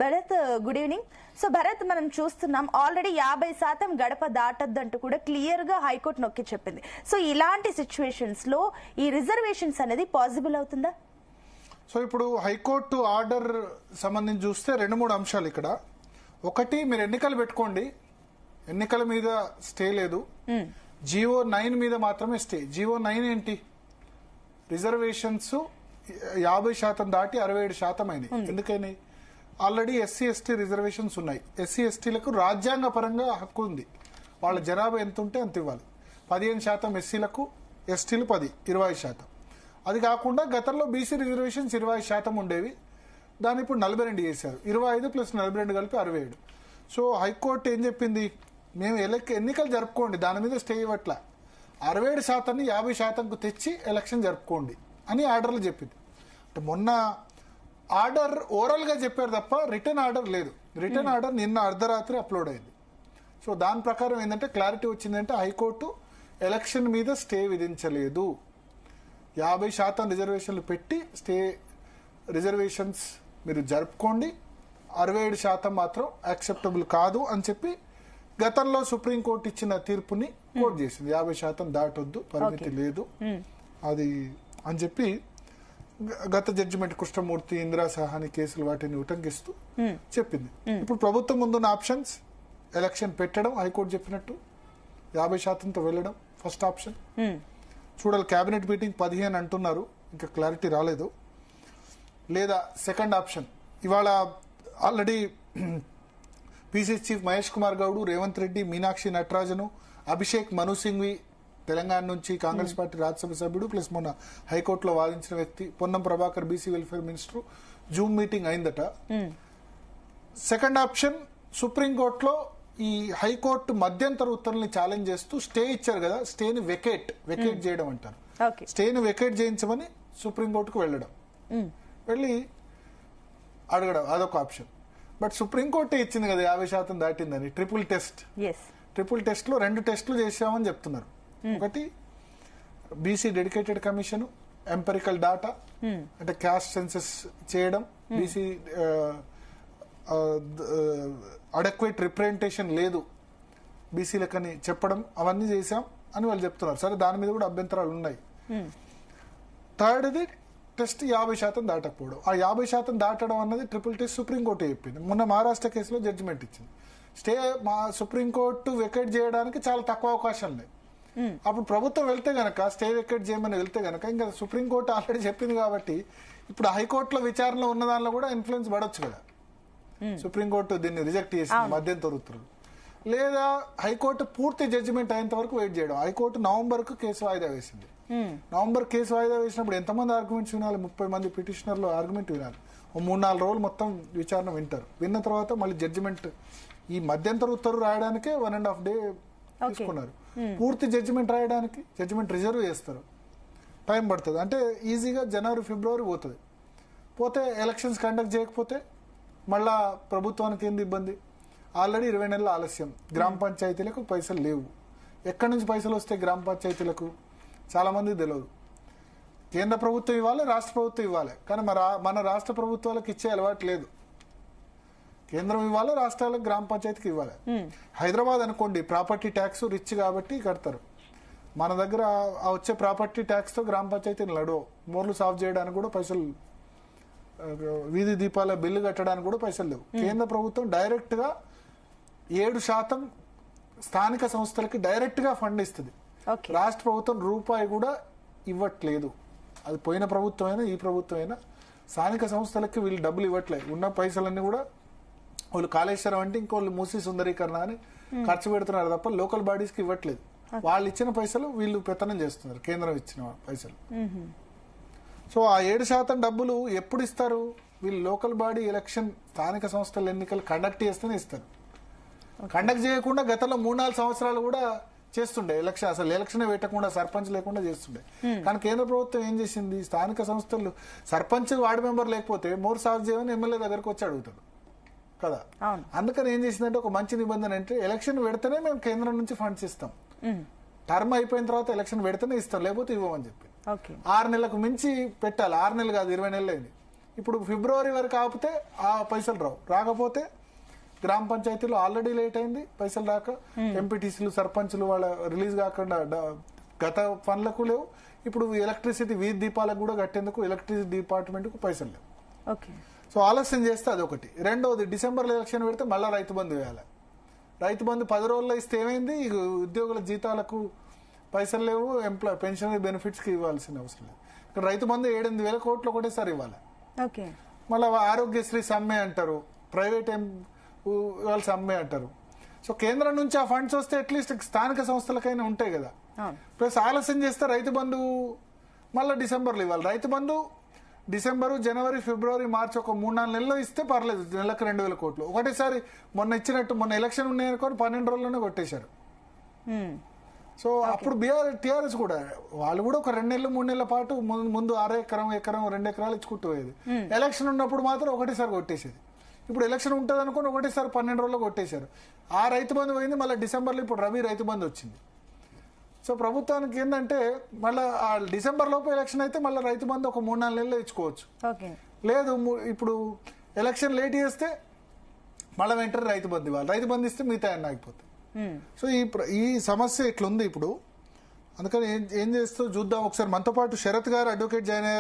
Bharat, good evening. So Bharat, మనం చూస్తున్నాం already 50% గడప దాటద్దంటూ కూడా క్లియర్ గా హైకోర్టు నొక్కి చెప్పింది. సో ఇలాంటి సిచ్యువేషన్స్ లో ఈ రిజర్వేషన్స్ అనేది పాసిబుల్ అవుతుందా? సో ఇప్పుడు హైకోర్టు ఆర్డర్ సంబంధించి చూస్తే 2-3 అంశాలు ఇక్కడ. ఒకటి, మీరు ఎన్నికలు పెట్టుకోండి, ఎన్నికల మీద స్టే లేదు. జియో 9 మీద మాత్రమే స్టే. జియో 9 ఏంటి? రిజర్వేషన్స్ 50% దాటి 67% అయినాయి. ఎందుకని? ఆల్రెడీ ఎస్సీ ఎస్టీ రిజర్వేషన్స్ ఉన్నాయి. ఎస్సీ ఎస్టీలకు రాజ్యాంగ పరంగా హక్కు ఉంది. వాళ్ళ జనాభా ఎంత ఉంటే అంత ఇవ్వాలి. 15% ఎస్సీలకు, ఎస్టీలు 20%. అది కాకుండా గతంలో బీసీ రిజర్వేషన్స్ 20% ఉండేవి. దాన్ని ఇప్పుడు 42 చేశారు. 25 + 42 కలిపి 67. సో హైకోర్టు ఏం చెప్పింది? మేము ఎన్నికలు జరుపుకోండి, దాని మీద స్టే ఇవ్వట్ల, 67%ని 50%కు తెచ్చి ఎలక్షన్ జరుపుకోండి అని ఆర్డర్లు చెప్పింది. అంటే మొన్న ఆర్డర్ ఓరల్ గా చెప్పారు తప్ప రిటర్న్ ఆర్డర్ లేదు. రిటర్న్ ఆర్డర్ నిన్న అర్ధరాత్రి అప్లోడ్ అయింది. సో దాని ప్రకారం ఏంటంటే క్లారిటీ వచ్చిందంటే హైకోర్టు ఎలక్షన్ మీద స్టే విధించలేదు. 50% రిజర్వేషన్లు పెట్టి స్టే రిజర్వేషన్స్ మీరు జరుపుకోండి, 67% మాత్రం యాక్సెప్టబుల్ కాదు అని చెప్పి గతంలో సుప్రీంకోర్టు ఇచ్చిన తీర్పుని కోర్టు చేసింది. 50% దాటొద్దు, పరిమితి లేదు అది అని చెప్పి గత జడ్జిమెంట్ కృష్ణమూర్తి, ఇందిరా సహాని కేసులు వాటిని ఉటంకిస్తూ చెప్పింది. ఇప్పుడు ప్రభుత్వం ముందున్న ఆప్షన్స్ ఎలక్షన్ పెట్టడం, హైకోర్టు చెప్పినట్టు 50%తో వెళ్ళడం ఫస్ట్ ఆప్షన్. చూడాలి, కేబినెట్ మీటింగ్ 15 అంటున్నారు, ఇంకా క్లారిటీ రాలేదు. లేదా సెకండ్ ఆప్షన్, ఇవాళ already PCC chief Mahesh Kumar Goud, Revanth Reddy, Meenakshi Natarajan, Abhishek Manu Singhvi Telangana నుంచి కాంగ్రెస్ పార్టీ రాజ్యసభ సభ్యుడు ప్లస్ మొన్న హైకోర్టులో వాదించిన వ్యక్తి, Ponnam Prabhakar BC welfare minister, Zoom meeting అయిందట. సెకండ్ ఆప్షన్, సుప్రీంకోర్టులో ఈ హైకోర్టు మధ్యంతర ఉత్తర్వుల్ని ఛాలెంజ్ చేస్తూ స్టే ఇచ్చారు కదా, స్టేని వెకేట్ చేయడం అంటారు. స్టేని వెకేట్ చేయించమని సుప్రీంకోర్టుకు వెళ్ళడం, వెళ్ళి అడగడం, అదొక ఆప్షన్. బట్ సుప్రీంకోర్టే ఇచ్చింది కదా 50% దాటిందని. ట్రిపుల్ టెస్ట్ లో 2 టెస్టులు చేసామని చెప్తున్నారు. ఒకటి, BC dedicated commission, empirical data అంటే క్యాస్ట్ సెన్సస్ చేయడం, బీసీ అడక్వేట్ రిప్రజెంటేషన్ లేదు బీసీలకని చెప్పడం, అవన్నీ చేశాం అని వాళ్ళు చెప్తున్నారు. సరే, దాని మీద కూడా అభ్యంతరాలు ఉన్నాయి. థర్డ్ది టెస్ట్ 50% దాటకపోవడం. ఆ 50% దాటడం అన్నది ట్రిపుల్ టెస్ట్ సుప్రీంకోర్టు చెప్పింది. మొన్న మహారాష్ట్ర కేసులో జడ్జిమెంట్ ఇచ్చింది. స్టే మా సుప్రీంకోర్టు వెకేట్ చేయడానికి చాలా తక్కువ అవకాశాలు ఉన్నాయి. అప్పుడు ప్రభుత్వం వెళ్తే గనక, స్టే వెకేట్ చేయమని వెళ్తే గనక, ఇంకా సుప్రీంకోర్టు ఆల్రెడీ చెప్పింది కాబట్టి ఇప్పుడు హైకోర్టులో విచారణలో ఉన్న దానిలో కూడా ఇన్ఫ్లుయెన్స్ పడవచ్చు కదా. సుప్రీంకోర్టు దీన్ని రిజెక్ట్ చేసింది మధ్యంతర ఉత్తర్వులు. లేదా హైకోర్టు పూర్తి జడ్జిమెంట్ అయ్యేంత వరకు వెయిట్ చేయడం. హైకోర్టు నవంబర్కు కేసు వాయిదా వేసింది. నవంబర్ కేసు వాయిదా వేసినప్పుడు ఎంతమంది ఆర్గ్యుమెంట్స్ వినాలి? 30 మంది పిటిషనర్లు ఆర్గ్యుమెంట్ వినాలి. 3-4 రోజులు మొత్తం విచారణ వింటారు. విన్న తర్వాత మళ్ళీ జడ్జిమెంట్, ఈ మధ్యంతర ఉత్తర్వు రాయడానికే 1.5 డే తీసుకున్నారు. పూర్తి జడ్జిమెంట్ రాయడానికి, జడ్జిమెంట్ రిజర్వ్ చేస్తారు, టైం పడుతుంది. అంటే ఈజీగా జనవరి ఫిబ్రవరి పోతే ఎలక్షన్స్ కండక్ట్ చేయకపోతే మళ్ళా ప్రభుత్వానికి ఏంది ఇబ్బంది? ఆల్రెడీ 20 నెలల ఆలస్యం. గ్రామ పంచాయతీలకు పైసలు లేవు. ఎక్కడి నుంచి పైసలు వస్తాయి గ్రామ పంచాయతీలకు? చాలా మంది తెలియదు. కేంద్ర ప్రభుత్వం ఇవ్వాలి, రాష్ట్ర ప్రభుత్వం ఇవ్వాలి, కానీ మన రాష్ట్ర ప్రభుత్వాలకు ఇచ్చే అలవాటు లేదు. కేంద్రం ఇవ్వాలి, రాష్ట్రాలకు గ్రామ పంచాయతీకి ఇవ్వాలి. హైదరాబాద్ అనుకోండి, ప్రాపర్టీ ట్యాక్స్ రిచ్ కాబట్టి కడతారు. మన దగ్గర వచ్చే ప్రాపర్టీ ట్యాక్స్ తో గ్రామ పంచాయతీని నడవు. మోర్లు సాఫ్ చేయడానికి కూడా పైసలు, వీధి దీపాల బిల్లు కట్టడానికి కూడా పైసలు లేవు. కేంద్ర ప్రభుత్వం డైరెక్ట్ గా 7% స్థానిక సంస్థలకి డైరెక్ట్ గా ఫండ్ ఇస్తుంది. రాష్ట్ర ప్రభుత్వం రూపాయి కూడా ఇవ్వట్లేదు. అది పోయిన ప్రభుత్వం అయినా ఈ ప్రభుత్వం అయినా స్థానిక సంస్థలకి వీళ్ళు డబ్బులు ఇవ్వట్లేదు. ఉన్న పైసలన్నీ కూడా వాళ్ళు కాళేశ్వరం అంటే ఇంకోళ్ళు మూసీ సుందరీకరణ అని ఖర్చు పెడుతున్నారు తప్ప లోకల్ బాడీస్ కి ఇవ్వట్లేదు. వాళ్ళు ఇచ్చిన పైసలు వీళ్ళు పెత్తనం చేస్తున్నారు, కేంద్రం ఇచ్చిన పైసలు. సో ఆ 7% డబ్బులు ఎప్పుడు ఇస్తారు? వీళ్ళు లోకల్ బాడీ ఎలక్షన్, స్థానిక సంస్థల ఎన్నికలు కండక్ట్ చేస్తేనే ఇస్తారు. కండక్ట్ చేయకుండా గతంలో 3-4 సంవత్సరాలు కూడా చేస్తుండే ఎలక్షన్, అసలు ఎలక్షన్ పెట్టకుండా సర్పంచ్ లేకుండా చేస్తుండే. కానీ కేంద్ర ప్రభుత్వం ఏం చేసింది? స్థానిక సంస్థలు సర్పంచ్, వార్డు మెంబర్ లేకపోతే మోర్ సాల్వ్ చేయమని ఎమ్మెల్యే దగ్గరకు వచ్చి అడుగుతాడు కదా. అందుకని ఏం చేసిందంటే ఒక మంచి నిబంధన అంటే ఎలక్షన్ పెడితేనే మేము కేంద్రం నుంచి ఫండ్స్ ఇస్తాం, టర్మ్ అయిపోయిన తర్వాత ఎలక్షన్ పెడితేనే ఇస్తాం, లేకపోతే ఇవ్వమని చెప్పి. 6 నెలలకు మించి పెట్టాలి. 6 నెలలు కాదు, 20 నెలలు అయింది. ఇప్పుడు ఫిబ్రవరి వరకు ఆపితే ఆ పైసలు రాకపోతే గ్రామ పంచాయతీలో ఆల్రెడీ లేట్ అయింది పైసలు రాక, ఎంపీటీసీలు సర్పంచ్లు వాళ్ళ రిలీజ్ కాకుండా గత పనులకు లేవు. ఇప్పుడు ఎలక్ట్రిసిటీ వీధి దీపాలకు కూడా కట్టేందుకు ఎలక్ట్రిసిటీ డిపార్ట్మెంట్ కు పైసలు లేవు. ఓకే. సో ఆలస్యం చేస్తే అదొకటి. రెండవది, డిసెంబర్లో ఎలక్షన్ పెడితే మళ్ళీ రైతు బంధు వేయాలి. రైతు బంధు 10 రోజుల్లో ఇస్తే ఏమైంది, ఉద్యోగుల జీతాలకు పైసలు లేవు, పెన్షన్ బెనిఫిట్స్ కి ఇవ్వాల్సిన అవసరం లేదు. ఇక్కడ రైతు బంధు 7-8 వేల కోట్లు ఒకటేసారి ఇవ్వాలి. ఓకే. మళ్ళీ ఆరోగ్యశ్రీ సమ్మె అంటారు, ప్రైవేట్ వాళ్ళు సమ్మె అంటారు. సో కేంద్రం నుంచి ఆ ఫండ్స్ వస్తే అట్లీస్ట్ స్థానిక సంస్థలకైనా ఉంటాయి కదా. ప్లస్ ఆలస్యం చేస్తే రైతు బంధు మళ్ళీ డిసెంబర్లో ఇవ్వాలి. రైతు బంధు డిసెంబరు, జనవరి, ఫిబ్రవరి, మార్చి ఒక 3-4 నెలల్లో ఇస్తే పర్లేదు, నెలకు 2,000 కోట్లు. ఒకటేసారి మొన్న ఇచ్చినట్టు మొన్న ఎలక్షన్ ఉన్నాయనుకొని 12 రోజుల్లోనే కొట్టేశారు. సో అప్పుడు టీఆర్ఎస్ కూడా వాళ్ళు కూడా ఒక 2 నెలలు 3 నెలల పాటు ముందు 6 ఎకరం 2 ఎకరాలు ఇచ్చుకుంటూ పోయేది. ఎలక్షన్ ఉన్నప్పుడు మాత్రం ఒకటేసారి కొట్టేసేది. ఇప్పుడు ఎలక్షన్ ఉంటుంది అనుకుని ఒకటేసారి 12 రోజుల్లో కొట్టేశారు. ఆ రైతు బంధు పోయింది. మళ్ళీ డిసెంబర్లో ఇప్పుడు రబీ రైతు బంధు వచ్చింది. సో ప్రభుత్వానికి ఏంటంటే మళ్ళీ ఆ డిసెంబర్ లోపు ఎలక్షన్ అయితే మళ్ళీ రైతు బంధు ఒక 3-4 నెలల్లో ఇచ్చుకోవచ్చు. లేదు ఇప్పుడు ఎలక్షన్ లేట్ చేస్తే మళ్ళీ వెంటనే రైతు బంధు ఇవ్వాలి. రైతు బంధు ఇస్తే మిగతా అన్న ఆగిపోతుంది. సో ఈ సమస్య ఇట్లుంది ఇప్పుడు. అందుకని ఏం చేస్తూ చూద్దాం ఒకసారి. మనతో పాటు శరత్ గారు అడ్వకేట్ జాయిన్ అయ్యారు.